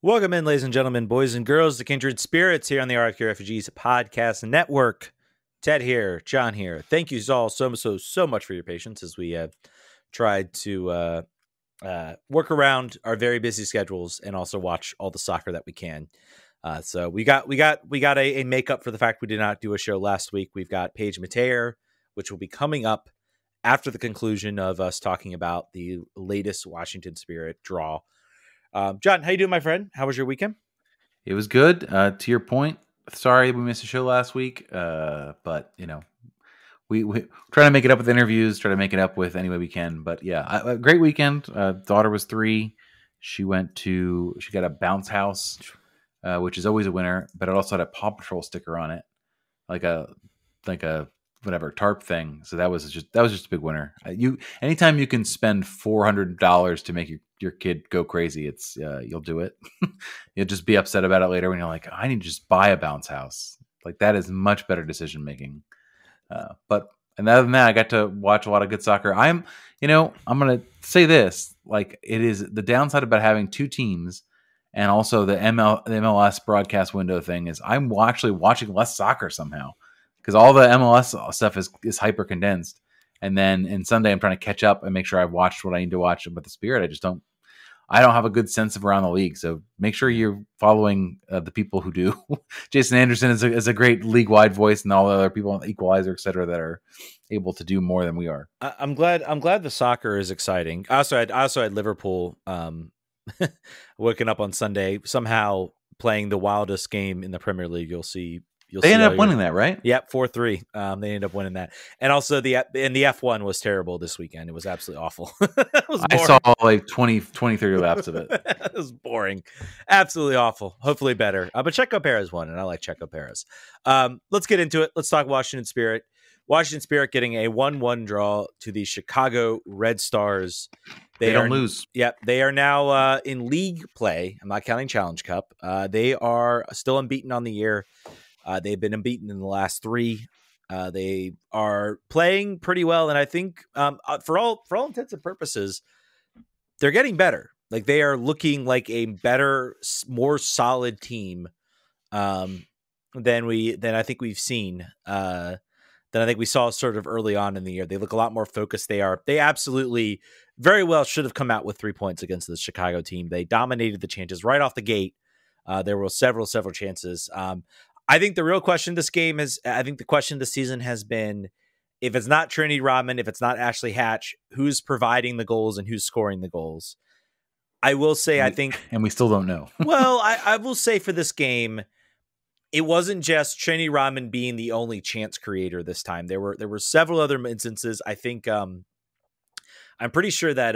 Welcome in, ladies and gentlemen, boys and girls, to Kindred Spirits here on the RFK Refugees Podcast Network. Ted here, John here. Thank you all so much for your patience as we have tried to work around our very busy schedules and also watch all the soccer that we can. So we got a makeup for the fact we did not do a show last week. We've got Paige Metayer, which will be coming up after the conclusion of us talking about the latest Washington Spirit draw. John, how you doing, my friend? How was your weekend? It was good. To your point, sorry we missed a show last week, but you know, we try to make it up with interviews, try to make it up with any way we can. But yeah, a great weekend. Daughter was 3. She got a bounce house, which is always a winner, but it also had a Paw Patrol sticker on it, like a whatever tarp thing. So that was just a big winner. Anytime you can spend $400 to make your kid go crazy, it's you'll do it. You'll just be upset about it later when you're like, I need to just buy a bounce house. Like, that is much better decision making. But other than that, I got to watch a lot of good soccer. I'm gonna say this, like, it is the downside about having 2 teams and also the MLS broadcast window thing is I'm actually watching less soccer somehow, because all the MLS stuff is hyper condensed. And then in Sunday, I'm trying to catch up and make sure I've watched what I need to watch about the Spirit. I don't have a good sense of around the league. So make sure you're following the people who do. Jason Anderson is a great league-wide voice, and all the other people on the Equalizer, et cetera, that are able to do more than we are. I'm glad the soccer is exciting. I also had Liverpool waking up on Sunday, somehow playing the wildest game in the Premier League. They ended up winning that, right? Yep, 4-3. They ended up winning that. And also the F1 was terrible this weekend. It was absolutely awful. I saw like 20, 30 laps of it. It was boring. Absolutely awful. Hopefully better. But Checo Perez won, and I like Checo Perez. Let's get into it. Let's talk Washington Spirit. Washington Spirit getting a 1-1 draw to the Chicago Red Stars. They don't lose. Yep. They are now in league play. I'm not counting Challenge Cup. They are still unbeaten on the year. They've been unbeaten in the last 3. They are playing pretty well, and I think for all intents and purposes, they're getting better. Like, they are looking like a better, more solid team than I think we've seen. Than I think we saw sort of early on in the year. They look a lot more focused. They absolutely very well should have come out with 3 points against the Chicago team. They dominated the chances right off the gate. There were several chances. I think the real question this season has been, if it's not Trinity Rodman, if it's not Ashley Hatch, who's providing the goals and who's scoring the goals? I will say, and we still don't know. Well, I will say for this game, it wasn't just Trinity Rodman being the only chance creator this time. There were several other instances. I think I'm pretty sure that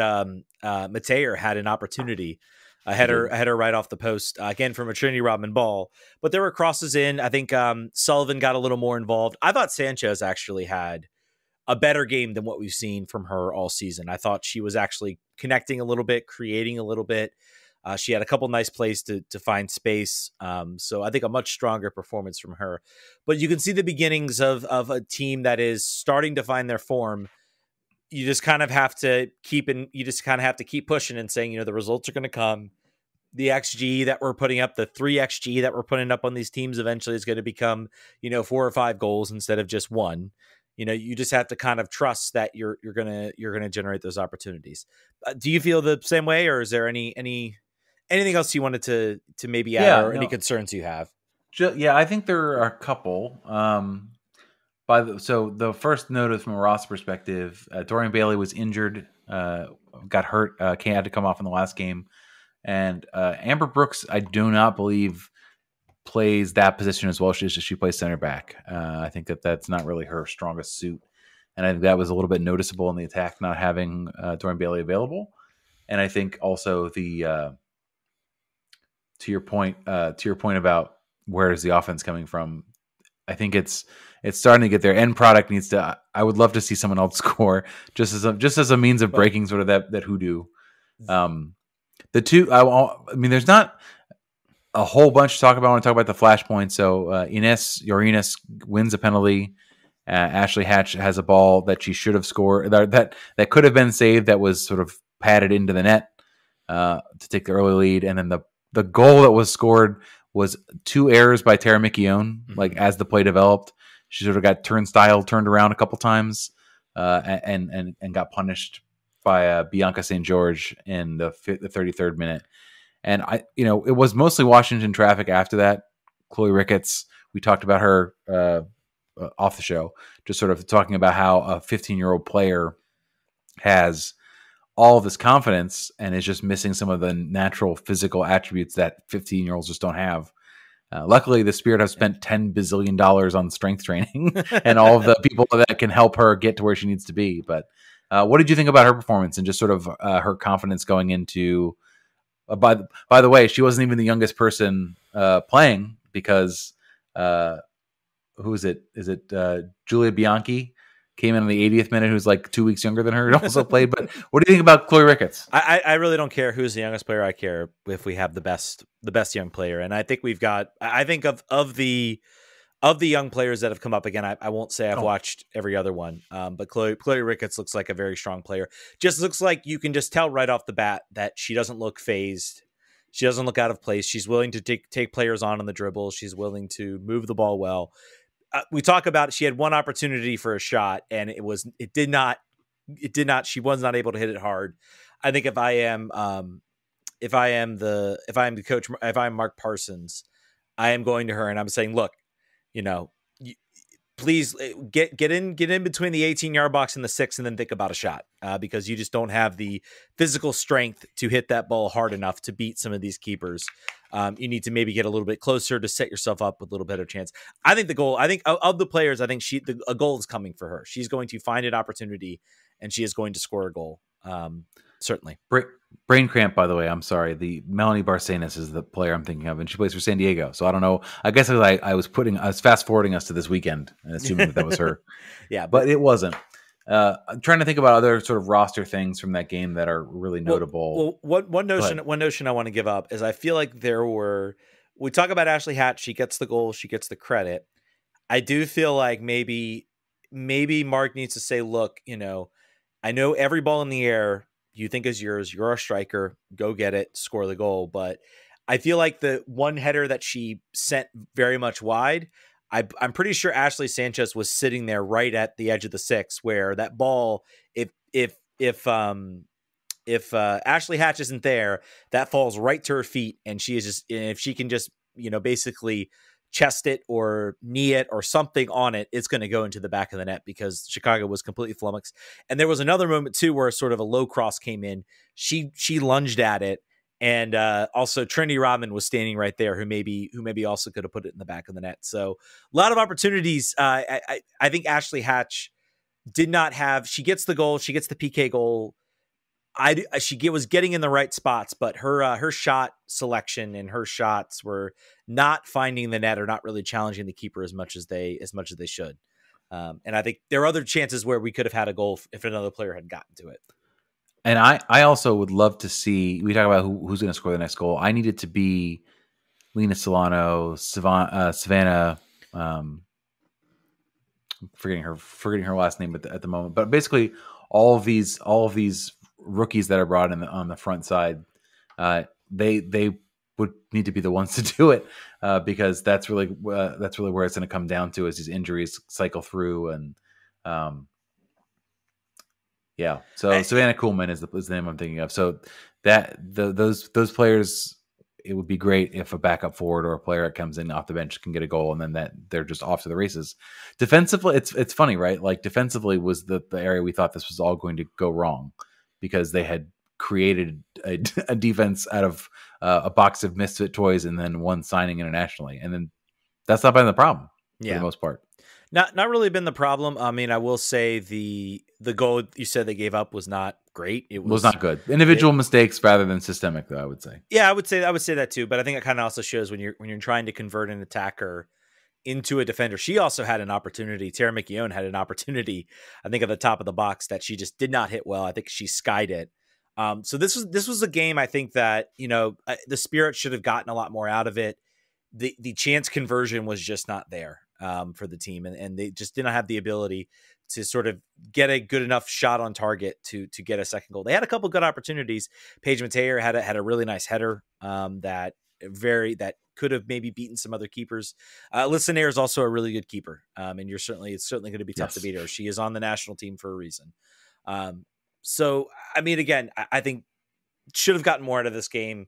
Metayer had an opportunity. I had her right off the post, again, from a Trinity Rodman ball. But there were crosses in. I think Sullivan got a little more involved. I thought Sanchez actually had a better game than what we've seen from her all season. I thought she was actually connecting a little bit, creating a little bit. She had a couple nice plays to find space. So I think a much stronger performance from her. But you can see the beginnings of a team that is starting to find their form. You just kind of have to keep pushing and saying, the results are going to come. The XG that we're putting up, the 3 XG that we're putting up on these teams eventually is going to become, 4 or 5 goals instead of just 1. You just have to kind of trust that you're going to generate those opportunities. Do you feel the same way, or is there anything else you wanted to maybe add, any concerns you have? Yeah, I think there are a couple. So the first note is from a Ross perspective. Dorian Bailey was injured, got hurt, had to come off in the last game. And Amber Brooks, I do not believe, plays that position as well. She plays center back. I think that's not really her strongest suit. And I think that was a little bit noticeable in the attack, not having Dorian Bailey available. And I think also to your point about where is the offense coming from, I think it's starting to get there. End product needs to. I would love to see someone else score just as a means of breaking sort of that hoodoo. The two. There's not a whole bunch to talk about. I want to talk about the flashpoint. So Ines wins a penalty. Ashley Hatch has a ball that she should have scored. That could have been saved. That was sort of padded into the net to take the early lead, and then the the goal that was scored was 2 errors by Tara McKeown. Like as the play developed, she sort of got turned around a couple times, and got punished by Bianca St. George in the 33rd minute. And it was mostly Washington traffic after that. Chloe Ricketts, we talked about her off the show, just sort of talking about how a 15-year-old player has all of this confidence and is just missing some of the natural physical attributes that 15-year-olds just don't have. Luckily, the Spirit have spent $10 bazillion on strength training and all of the people that can help her get to where she needs to be. But what did you think about her performance and just sort of her confidence going into? By the way, she wasn't even the youngest person playing because who is it? Is it Julia Bianchi? Came in on the 80th minute, who's like 2 weeks younger than her, and also played. But what do you think about Chloe Ricketts? I really don't care who's the youngest player. I care if we have the best young player. And I think we've got, I think of the young players that have come up again, I won't say I've watched every other one. But Chloe Ricketts looks like a very strong player. Just looks like you can just tell right off the bat that she doesn't look phased. She doesn't look out of place. She's willing to take players on the dribble. She's willing to move the ball well. We talk about she had one opportunity for a shot and she was not able to hit it hard. I think if I am the coach, if I'm Mark Parsons, I am going to her and I'm saying, look, please get in between the 18-yard box and the 6 and then think about a shot because you just don't have the physical strength to hit that ball hard enough to beat some of these keepers. You need to maybe get a little bit closer to set yourself up with a little better chance. I think of the players, I think a goal is coming for her. She's going to find an opportunity and she is going to score a goal. Certainly. Brain cramp, by the way. I'm sorry. The Melanie Barcenas is the player I'm thinking of, and she plays for San Diego. So I don't know. I guess I was fast forwarding us to this weekend and assuming that was her. Yeah, but it wasn't. I'm trying to think about other sort of roster things from that game that are really notable. One notion I want to give up is I feel like we talk about Ashley Hatch. She gets the goal. She gets the credit. I do feel like maybe Mark needs to say, look, I know every ball in the air you think is yours. You're a striker. Go get it. Score the goal. But I feel like the one header that she sent very much wide, I'm pretty sure Ashley Sanchez was sitting there right at the edge of the 6, where that ball, if Ashley Hatch isn't there, that falls right to her feet, and she is just, if she can just basically chest it or knee it or something on it, it's going to go into the back of the net because Chicago was completely flummoxed. And there was another moment too where sort of a low cross came in. She lunged at it, and also Trinity Rodman was standing right there, who maybe also could have put it in the back of the net. So a lot of opportunities. I think Ashley Hatch did not have. She gets the goal. She gets the PK goal. She was getting in the right spots, but her shot selection and her shots were not finding the net or not really challenging the keeper as much as they should. And I think there are other chances where we could have had a goal if another player had gotten to it. And I also would love to see, we talk about who's going to score the next goal. I need it to be Lena Solano, Savannah, forgetting her last name at the moment, but basically all of these rookies that are brought in on the front side, they would need to be the ones to do it because that's really where it's going to come down to as these injuries cycle through. And so Savannah Kuhlman is the name I'm thinking of. So that those players, it would be great if a backup forward or a player that comes in off the bench can get a goal, and then that they're just off to the races. Defensively, it's funny, right? Like defensively was the area we thought this was all going to go wrong, because they had created a defense out of a box of misfit toys and then one signing internationally. And then that's not been the problem for the most part. Not really been the problem. I mean, I will say the goal you said they gave up was not great. It was not good. Individual mistakes rather than systemic, though, I would say. Yeah, I would say that too. But I think it kind of also shows when you're trying to convert an attacker into a defender. She also had an opportunity. Tara McKeown had an opportunity, I think, at the top of the box that she just did not hit well. I think she skied it. So this was a game, I think, that the Spirit should have gotten a lot more out of it. The chance conversion was just not there for the team, and they just did not have the ability to sort of get a good enough shot on target to get a second goal. They had a couple good opportunities. Paige Metayer had a really nice header that that could have maybe beaten some other keepers. Listener is also a really good keeper, and it's certainly going to be tough to beat her. She is on the national team for a reason. So I mean, again, I think should have gotten more out of this game.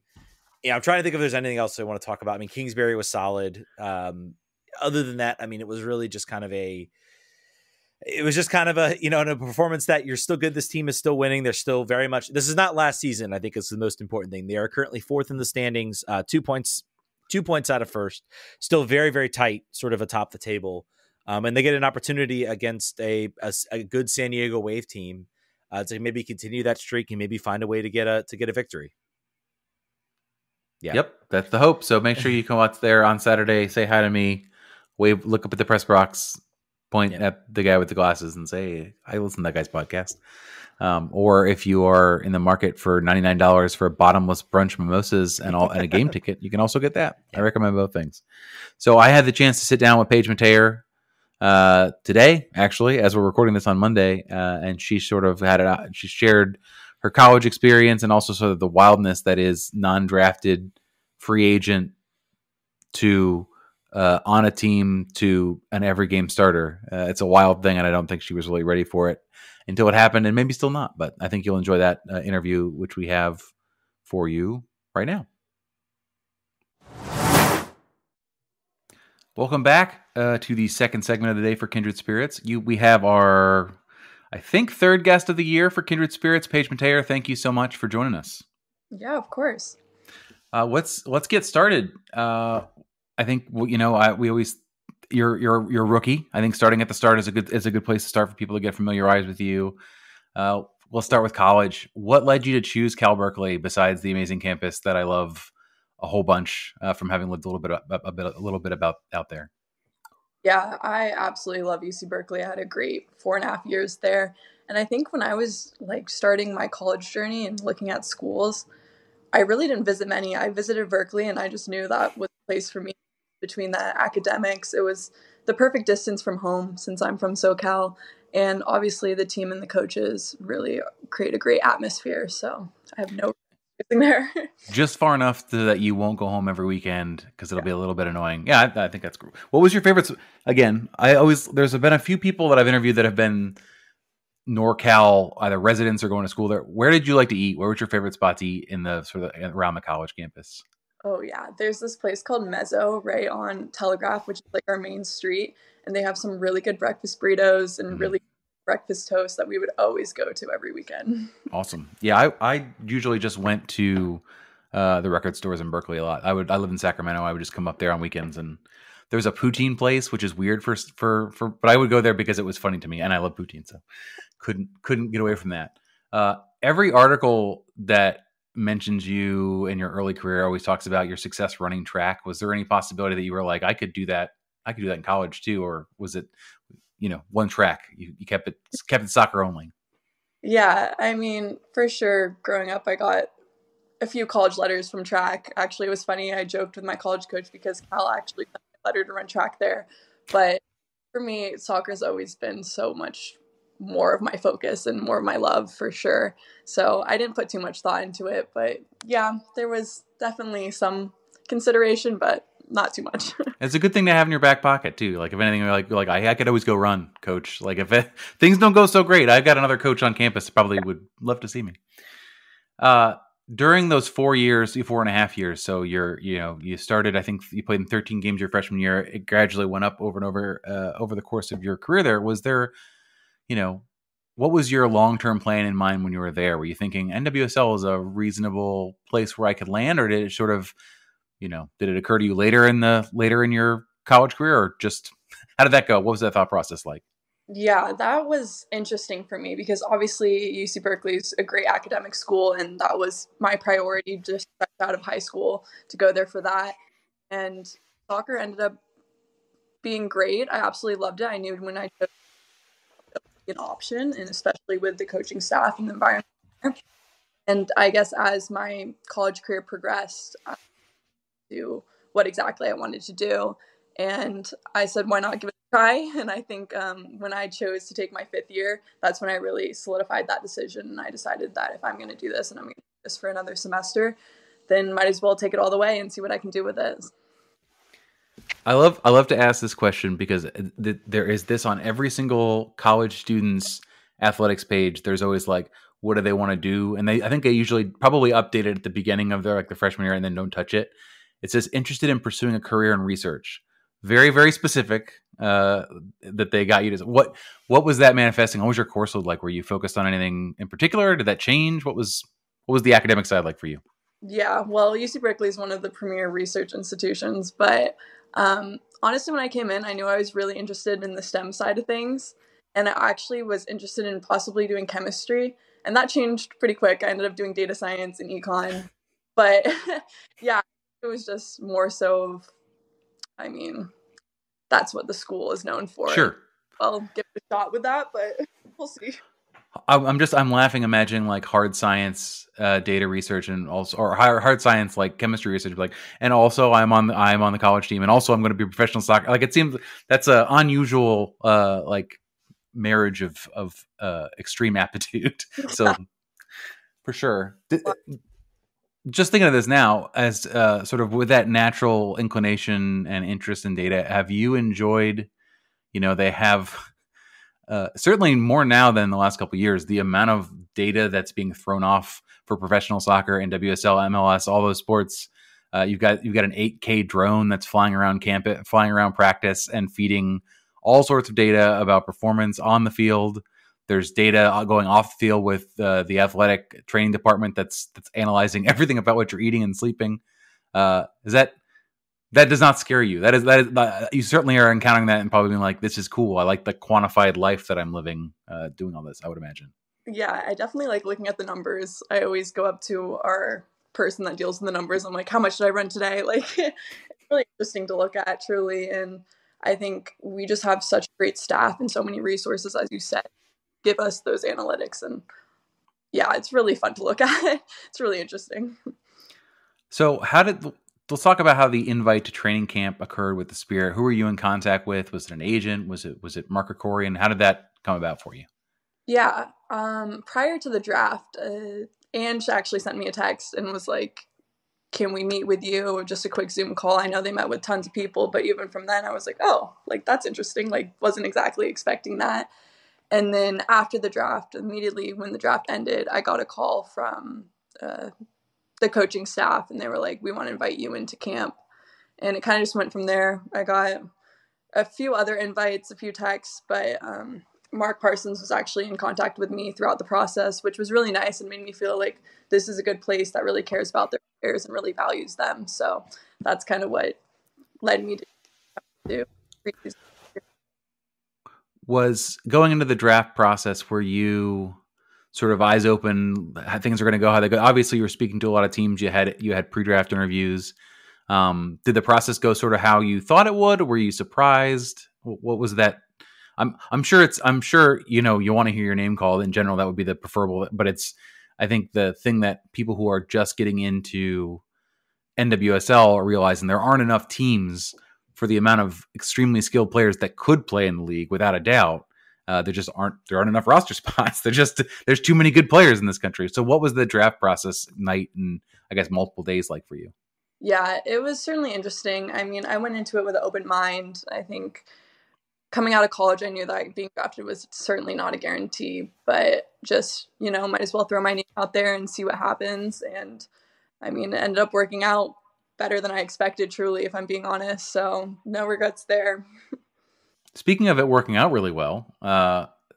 Yeah, I'm trying to think if there's anything else I want to talk about. I mean, Kingsbury was solid. Other than that, I mean, it was really just kind of a in a performance that you're still good. This team is still winning. They're still very much, this is not last season. I think it's the most important thing. They are currently fourth in the standings, 2 points out of first, still very, very tight, sort of atop the table. And they get an opportunity against a good San Diego Wave team to maybe continue that streak and maybe find a way to get a victory. Yeah. Yep, that's the hope. So make sure you come out there on Saturday, say hi to me, wave, look up at the press box, point at the guy with the glasses and say, hey, I listen to that guy's podcast. Or if you are in the market for $99 for bottomless brunch mimosas and a game ticket, you can also get that. I recommend both things. So I had the chance to sit down with Paige Metayer today, actually, as we're recording this on Monday, and she sort of she shared her college experience and also sort of the wildness that is non-drafted free agent to on a team to an every game starter. It's a wild thing, and I don't think she was really ready for it until it happened, and maybe still not. But I think you'll enjoy that interview, which we have for you right now. Welcome back to the second segment of the day for Kindred Spirits. We have our, I think, third guest of the year for Kindred Spirits, Paige Metayer. Thank you so much for joining us. Yeah, of course. Let's get started. I think we always you're rookie. I think starting at the start is a good place to start for people to get familiarized with you. We'll start with college. What led you to choose Cal Berkeley besides the amazing campus that I love a whole bunch from having lived a little bit about out there? Yeah, I absolutely love UC Berkeley. I had a great 4.5 years there. And I think when I was starting my college journey and looking at schools, I really didn't visit many. I visited Berkeley and I just knew that was a place for me. Between the academics, it was the perfect distance from home since I'm from SoCal. And obviously the team and the coaches really create a great atmosphere. So I have no there. Just far enough that you won't go home every weekend because it'll be a little bit annoying. Yeah, I think that's cool. What was your favorite? Again, there's been a few people that I've interviewed that have been NorCal, either residents or going to school there. Where did you like to eat? Where was your favorite spot to eat in the sort of around the college campus? Oh yeah, there's this place called Mezzo right on Telegraph, which is our main street, and they have some really good breakfast burritos and really good breakfast toast that we would always go to every weekend. Awesome. Yeah, I usually just went to the record stores in Berkeley a lot. I live in Sacramento. I would just come up there on weekends, and there's a poutine place, which is weird but I would go there because it was funny to me, and I love poutine, so couldn't get away from that. Every article that mentions you in your early career always talks about your success running track. Was there any possibility that you were like, I could do that in college too, or was it one track? You kept it soccer only? Yeah, I mean, for sure, growing up, I got a few college letters from track. Actually, it was funny. I joked with my college coach because Cal actually sent me a letter to run track there. But for me, soccer has always been so much more of my focus and more of my love, for sure. So I didn't put too much thought into it. But yeah, there was definitely some consideration, but not too much. It's a good thing to have in your back pocket too. Like if anything, you're like I could always go run, coach. Like if things don't go so great, I've got another coach on campus that probably would love to see me. During those 4.5 years, so you started, I think you played in 13 games your freshman year. It gradually went up over and over the course of your career there. Was there, what was your long-term plan in mind when you were there? Were you thinking NWSL is a reasonable place where I could land, or did it sort of, did it occur to you later in your college career, or just how did that go? What was that thought process like? Yeah, that was interesting for me because obviously UC Berkeley is a great academic school, and that was my priority just out of high school to go there for that. And soccer ended up being great. I absolutely loved it. I knew when I took an option, and especially with the coaching staff and the environment. And I guess as my college career progressed, I knew what exactly I wanted to do. And I said, why not give it a try? And I think when I chose to take my 5th year, that's when I really solidified that decision. And I decided that if I'm going to do this and I'm going to do this for another semester, then might as well take it all the way and see what I can do with it. I love to ask this question because there is this on every single college student's athletics page. There's always like, what do they want to do? And I think they usually probably update it at the beginning of their the freshman year and then don't touch it. It says interested in pursuing a career in research. Very, very specific that they got you to. What was that manifesting? What was your course load like? Were you focused on anything in particular? Did that change? What was the academic side like for you? Yeah, well, UC Berkeley is one of the premier research institutions, but honestly, when I came in, I knew I was really interested in the STEM side of things, and I actually was interested in possibly doing chemistry, and that changed pretty quick. I ended up doing data science and econ, but yeah, it was just more so of, I mean, that's what the school is known for. Sure. I'll give it a shot with that, but we'll see. I'm laughing, imagining like hard science data research and also, or hard science like chemistry research, like, and also I'm on the college team, and also I'm going to be a professional soccer. Like, it seems that's an unusual like marriage of extreme aptitude. So for sure. Just thinking of this now as sort of with that natural inclination and interest in data, have you enjoyed, they have certainly more now than the last couple of years, the amount of data that's being thrown off for professional soccer and WSL, MLS, all those sports. You've got an 8K drone that's flying around practice and feeding all sorts of data about performance on the field. There's data going off the field with the athletic training department that's analyzing everything about what you're eating and sleeping. That does not scare you. That is you certainly are encountering that and probably being like, this is cool. I like the quantified life that I'm living doing all this, I would imagine. Yeah, I definitely like looking at the numbers. I always go up to our person that deals with the numbers. I'm like, how much did I run today? Like, it's really interesting to look at, truly. And I think we just have such great staff and so many resources, as you said, give us those analytics. And yeah, it's really fun to look at. It's really interesting. So let's talk about how the invite to training camp occurred with the Spirit. Who were you in contact with? Was it an agent? Was it Mark Corey? And how did that come about for you? Yeah. Prior to the draft, Ange actually sent me a text and was like, can we meet with you? Or just a quick Zoom call. I know they met with tons of people, but even from then I was like, oh, like, that's interesting. Like, wasn't exactly expecting that. And then after the draft, immediately when the draft ended, I got a call from the coaching staff, and they were like, we want to invite you into camp. And it kind of just went from there. I got a few other invites, a few texts, but Mark Parsons was actually in contact with me throughout the process, which was really nice and made me feel like this is a good place that really cares about their players and really values them. So that's kind of what led me to do. Was going into the draft process, were you sort of eyes open, how things are going to go, how they go? Obviously, you were speaking to a lot of teams. You had pre-draft interviews. Did the process go sort of how you thought it would? Or were you surprised? What was that? I'm sure you want to hear your name called. In general, that would be the preferable. But I think the thing that people who are just getting into NWSL are realizing there aren't enough teams for the amount of extremely skilled players that could play in the league, without a doubt. There aren't enough roster spots. There's too many good players in this country. So what was the draft process night and I guess multiple days like for you? Yeah, it was certainly interesting. I mean, I went into it with an open mind. I think coming out of college, I knew that being drafted was certainly not a guarantee, but just, might as well throw my name out there and see what happens. And I mean, it ended up working out better than I expected, truly, if I'm being honest. So no regrets there. Speaking of it working out really well,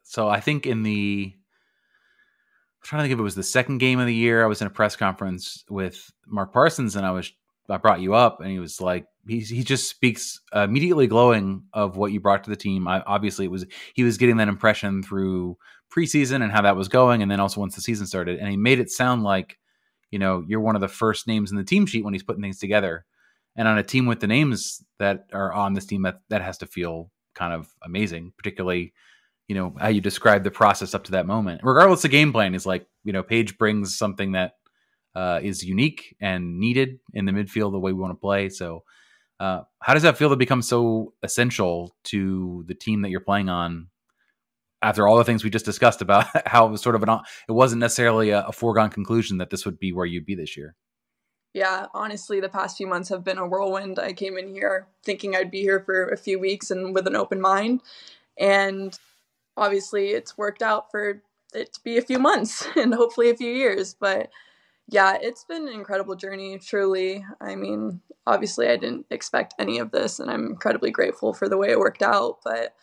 so I think I'm trying to think if it was the second game of the year, I was in a press conference with Mark Parsons, and I brought you up, and he was like, he just speaks immediately glowing of what you brought to the team. Obviously, he was getting that impression through preseason and how that was going, and then also once the season started, and he made it sound like, you're one of the first names in the team sheet when he's putting things together. And on a team with the names that are on this team, that has to feel kind of amazing, particularly, how you describe the process up to that moment. Regardless of game plan, is like, Paige brings something that is unique and needed in the midfield, the way we want to play. So how does that feel to become so essential to the team that you're playing on after all the things we just discussed about how it was sort of it wasn't necessarily a foregone conclusion that this would be where you'd be this year? Yeah, honestly, the past few months have been a whirlwind. I came in here thinking I'd be here for a few weeks and with an open mind. And obviously it's worked out for it to be a few months and hopefully a few years. But yeah, it's been an incredible journey, truly. I mean, obviously I didn't expect any of this, and I'm incredibly grateful for the way it worked out. But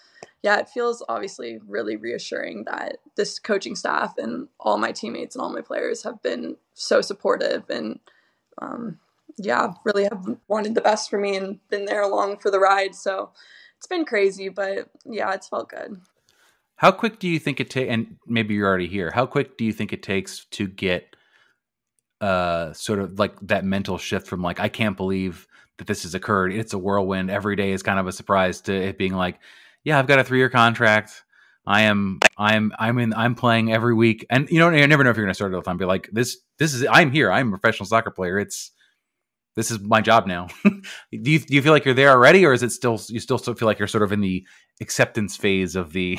yeah, it feels obviously really reassuring that this coaching staff and all my teammates and all my players have been so supportive and yeah, really have wanted the best for me and been there along for the ride. So it's been crazy, but yeah, it's felt good. How quick do you think it takes, and maybe you're already here, how quick do you think it takes to get sort of like that mental shift from like, I can't believe that this has occurred. It's a whirlwind. Every day is kind of a surprise, to it being like, yeah, I've got a 3-year contract. I'm playing every week. And you never know if you're going to start all the time. Be like, this is, I'm here. I'm a professional soccer player. This is my job now. Do you feel like you're there already, or is it still, you still feel like you're sort of in the acceptance phase of the,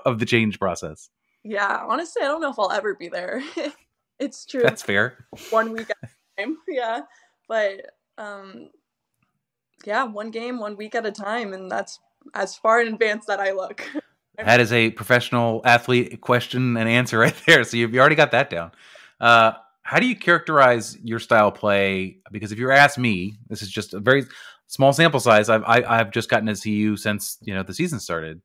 of the change process? Yeah, honestly, I don't know if I'll ever be there. It's true. That's fair. 1 week at a time. Yeah. But, yeah, one game, 1 week at a time. And that's as far in advance that I look. That is a professional athlete question and answer right there. So you've already got that down. How do you characterize your style of play? Because if you ask me, this is just a very small sample size. I've just gotten to see you since the season started.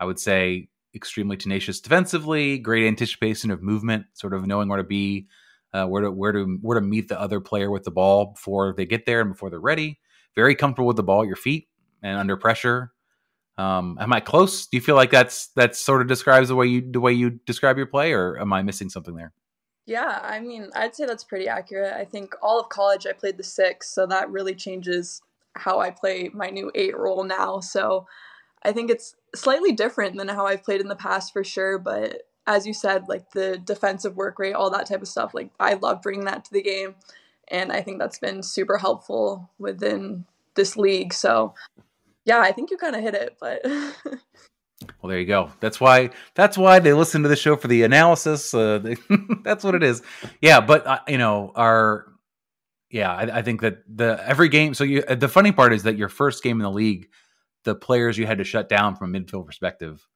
I would say extremely tenacious defensively, great anticipation of movement, sort of knowing where to be, where to meet the other player with the ball before they get there and before they're ready. Very comfortable with the ball at your feet and under pressure. Am I close? Do you feel like that's sort of describes the way you describe your play, or am I missing something there? Yeah, I mean, I'd say that's pretty accurate. I think all of college I played the 6, so that really changes how I play my new 8 role now. So I think it's slightly different than how I've played in the past for sure. But as you said, like the defensive work rate, all that type of stuff, like I love bringing that to the game. And I think that's been super helpful within this league. So yeah, I think you kind of hit it, but well, there you go. That's why they listen to the show, for the analysis. That's what it is. Yeah, but I think that every game. So the funny part is that your first game in the league, the players you had to shut down from a midfield perspective.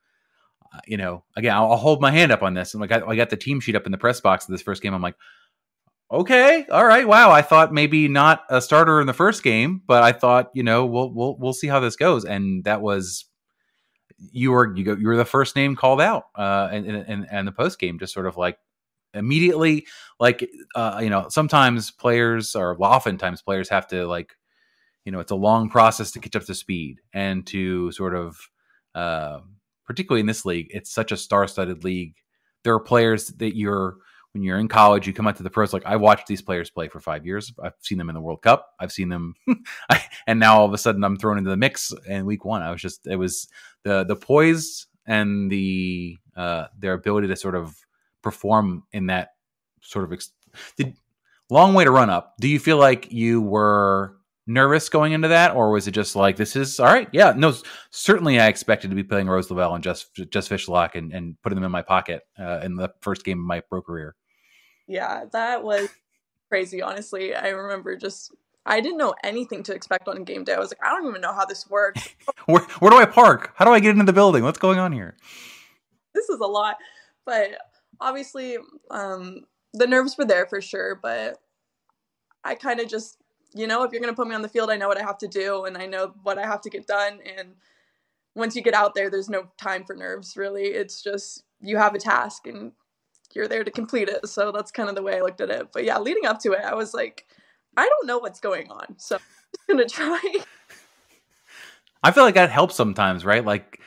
Again, I'll hold my hand up on this. And like I got the team sheet up in the press box of this first game. I'm like, okay, all right, wow. I thought maybe not a starter in the first game, but I thought we'll see how this goes. And that was. You were the first name called out, and the post game, just sort of like immediately, like sometimes players, or oftentimes players, have to like, it's a long process to catch up to speed and to sort of, particularly in this league, it's such a star-studded league. There are players that when you're in college, you come out to the pros. Like, I watched these players play for 5 years. I've seen them in the World Cup. I've seen them, and now all of a sudden I'm thrown into the mix in week 1. It was the poise and their ability to sort of perform in that sort of long way to run up. Do you feel like you were nervous going into that, or was it just like, this is all right? Yeah, no, certainly I expected to be playing Rose Lavelle and just Fishlock and putting them in my pocket in the first game of my pro career. Yeah, that was crazy, honestly. I remember I didn't know anything to expect on game day. I was like, I don't even know how this works. Where do I park? How do I get into the building? What's going on here? This is a lot. But obviously, the nerves were there for sure. But I kind of just, if you're going to put me on the field, I know what I have to do and I know what I have to get done. And once you get out there, there's no time for nerves, really. It's just, you have a task and you're there to complete it. So that's kind of the way I looked at it. But yeah, leading up to it, I was like, I don't know what's going on, so I'm just going to try. I feel like that helps sometimes, right? Like,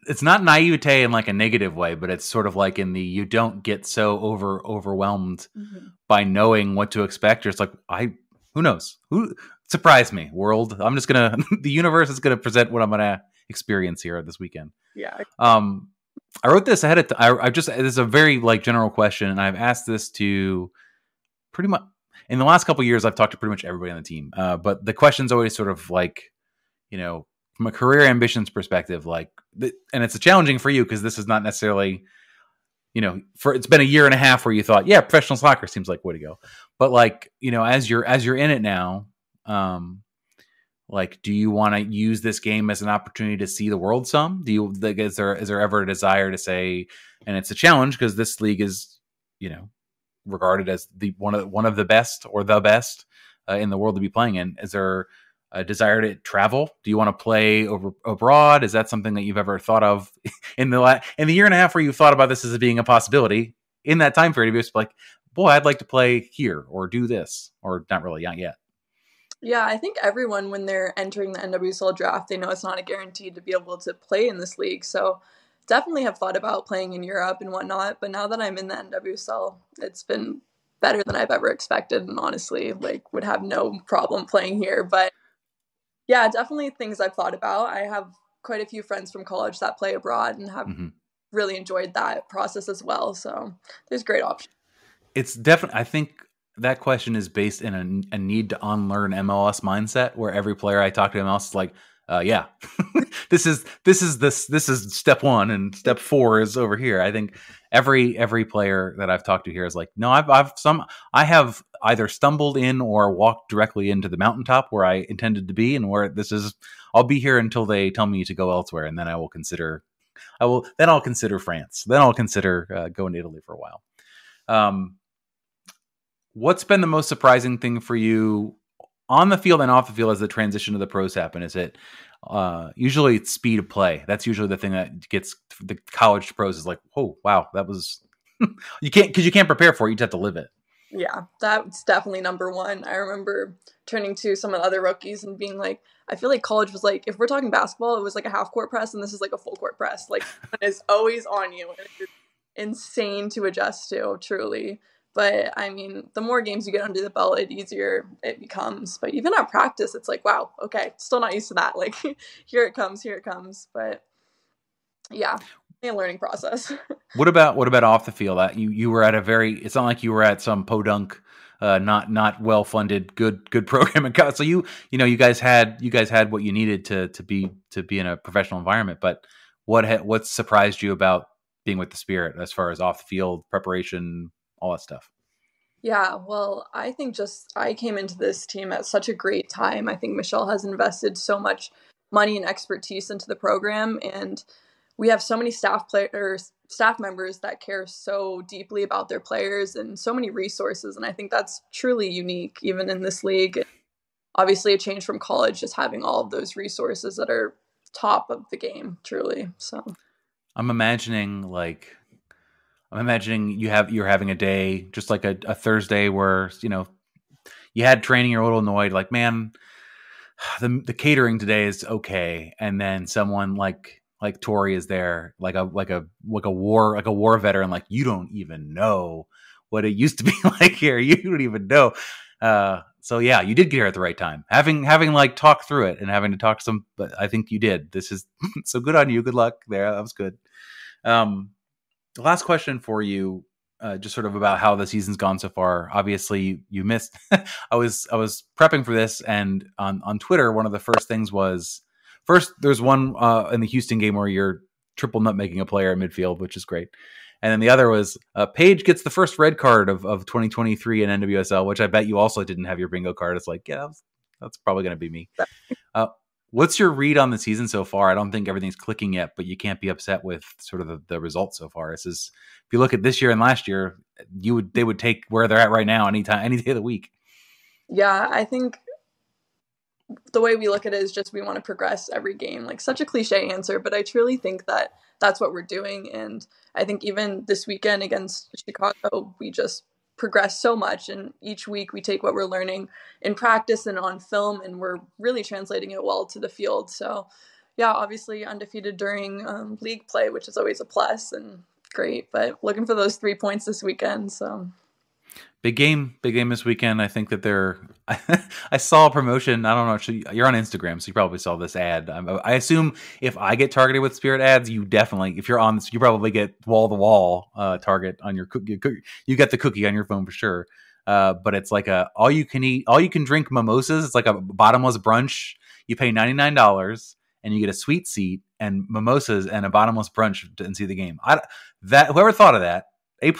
it's not naivete in like a negative way, but it's sort of like in the, you don't get so overwhelmed by knowing what to expect. You're just like, who knows? Surprise me, world. I'm just going to, the universe is going to present what I'm going to experience here this weekend. Yeah. I wrote this ahead of this is a very like general question, and I've asked this to pretty much, in the last couple of years, I've talked to pretty much everybody on the team. But the question's always sort of like, from a career ambitions perspective, like, and it's challenging for you because this is not necessarily, it's been a year and a half where you thought, yeah, professional soccer seems like way to go. But like, as you're in it now, like, do you want to use this game as an opportunity to see the world some? Do you, like, is there ever a desire to say, and it's a challenge because this league is, regarded as one of the best or the best in the world to be playing in. Is there a desire to travel? Do you want to play abroad? Is that something that you've ever thought of in the year and a half where you thought about this as being a possibility? In that time period, it's like, boy, I'd like to play here or do this, or not really, not yet. Yeah, I think everyone, when they're entering the NWSL draft, they know it's not a guarantee to be able to play in this league. So definitely have thought about playing in Europe and whatnot. But now that I'm in the NWSL, it's been better than I've ever expected. And honestly, like, would have no problem playing here. But yeah, definitely things I've thought about. I have quite a few friends from college that play abroad and have really enjoyed that process as well. So there's great options. It's definitely, I think that question is based in a need to unlearn MLS mindset, where every player I talk to MLS is like, yeah, this is step one and step four is over here. I think every player that I've talked to here is like, no, I have either stumbled in or walked directly into the mountaintop where I intended to be, and where I'll be here until they tell me to go elsewhere. And then I'll consider France. Then I'll consider going to Italy for a while. What's been the most surprising thing for you on the field and off the field as the transition to the pros happen? Is it usually it's speed of play? That's usually the thing that gets the college to pros is like, oh, wow, that was you can't prepare for it. You just have to live it. Yeah, that's definitely number one. I remember turning to some of the other rookies and being like, I feel like college was like, if we're talking basketball, it was like a half court press, and this is like a full court press. Like, it's always on you, and it's insane to adjust to, truly. But I mean, the more games you get under the belt, the easier it becomes. But even at practice, it's like, wow, okay, still not used to that. Like, here it comes. But yeah, a learning process. What about off the field? You were at it's not like you were at some podunk, not well funded, good program. So you guys had what you needed to be in a professional environment. But what surprised you about being with the Spirit as far as off the field preparation, all that stuff? Yeah, well, I think I came into this team at such a great time. I think Michelle has invested so much money and expertise into the program, and we have so many staff members that care so deeply about their players, and so many resources. And I think that's truly unique, even in this league. Obviously, a change from college, just having all of those resources that are top of the game, truly. So I'm imagining you're having a day just like a Thursday where you had training, you're a little annoyed, like, man, the catering today is okay, and then someone like Tori is there, like a war veteran, like, you don't even know what it used to be like here. You don't even know. So yeah, you did get here at the right time, having like talked through it and having to talk to some, but I think you did. This is so good on you. Good luck there. That was good. The last question for you, just sort of about how the season's gone so far. Obviously, you missed. I was prepping for this, and on Twitter, one of the first things was there's one in the Houston game where you're triple nutmegging a player in midfield, which is great, and then the other was Paige gets the first red card of 2023 in NWSL, which I bet you also didn't have your bingo card. It's like, yeah, that's probably going to be me. What's your read on the season so far? I don't think everything's clicking yet, but you can't be upset with sort of the results so far. If you look at this year and last year, they would take where they're at right now any day of the week. Yeah, I think the way we look at it is just we want to progress every game. Like, such a cliche answer, but I truly think that that's what we're doing. And I think even this weekend against Chicago, we just progress so much, and each week we take what we're learning in practice and on film, and we're really translating it well to the field. So yeah, obviously undefeated during league play, which is always a plus and great, but looking for those 3 points this weekend. So big game this weekend. I think that I saw a promotion. I don't know. Actually, you're on Instagram, so you probably saw this ad. I assume if I get targeted with Spirit ads, you definitely, if you're on this, you probably get wall to wall target on your cookie. You get the cookie on your phone for sure. But it's like all you can drink mimosas. It's like a bottomless brunch. You pay $99 and you get a sweet seat and mimosas and a bottomless brunch and see the game. Whoever thought of that, A+.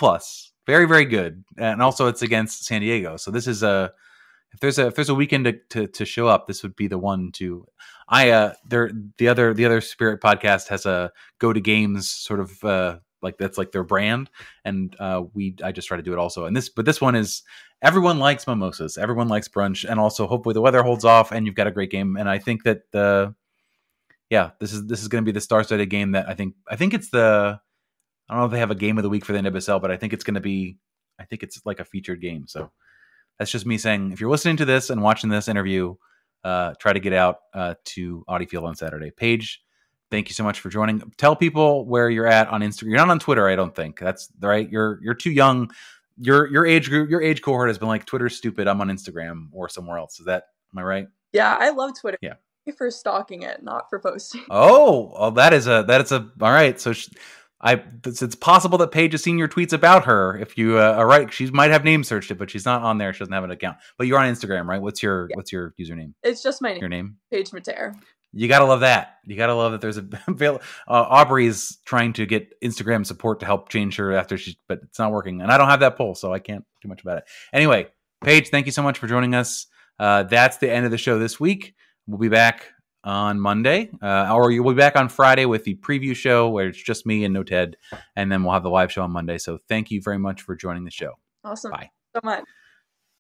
very, very good. And also it's against San Diego. So this is if there's a weekend to show up, this would be the one to. The other Spirit podcast has a go to games sort of like that's like their brand, and I just try to do it also. And this one is everyone likes mimosas, everyone likes brunch, and also hopefully the weather holds off and you've got a great game. And I think that this is going to be the star-studded game that I think it's the. I don't know if they have a game of the week for the NWSL, but I think it's like a featured game. So that's just me saying, if you're listening to this and watching this interview, try to get out to Audi Field on Saturday. Paige, thank you so much for joining. Tell people where you're at on Instagram. You're not on Twitter, I don't think. That's right. You're too young. Your age group, your age cohort has been like, Twitter's stupid. I'm on Instagram or somewhere else. Am I right? Yeah, I love Twitter. Yeah. For stalking it, not for posting. Oh, that is a all right. So it's possible that Paige has seen your tweets about her. If you are right, she might have name searched it, but she's not on there. She doesn't have an account. But you're on Instagram, right? What's your username? It's just my name. Your name? Paige Metayer. You gotta love that. You gotta love that. There's Aubrey's trying to get Instagram support to help change her but it's not working, and I don't have that poll, so I can't do much about it. Anyway, Paige, thank you so much for joining us. That's the end of the show this week. We'll be back on Monday, or you'll be back on Friday with the preview show where it's just me and no Ted, and then we'll have the live show on Monday. So thank you very much for joining the show. Awesome. Bye. So much.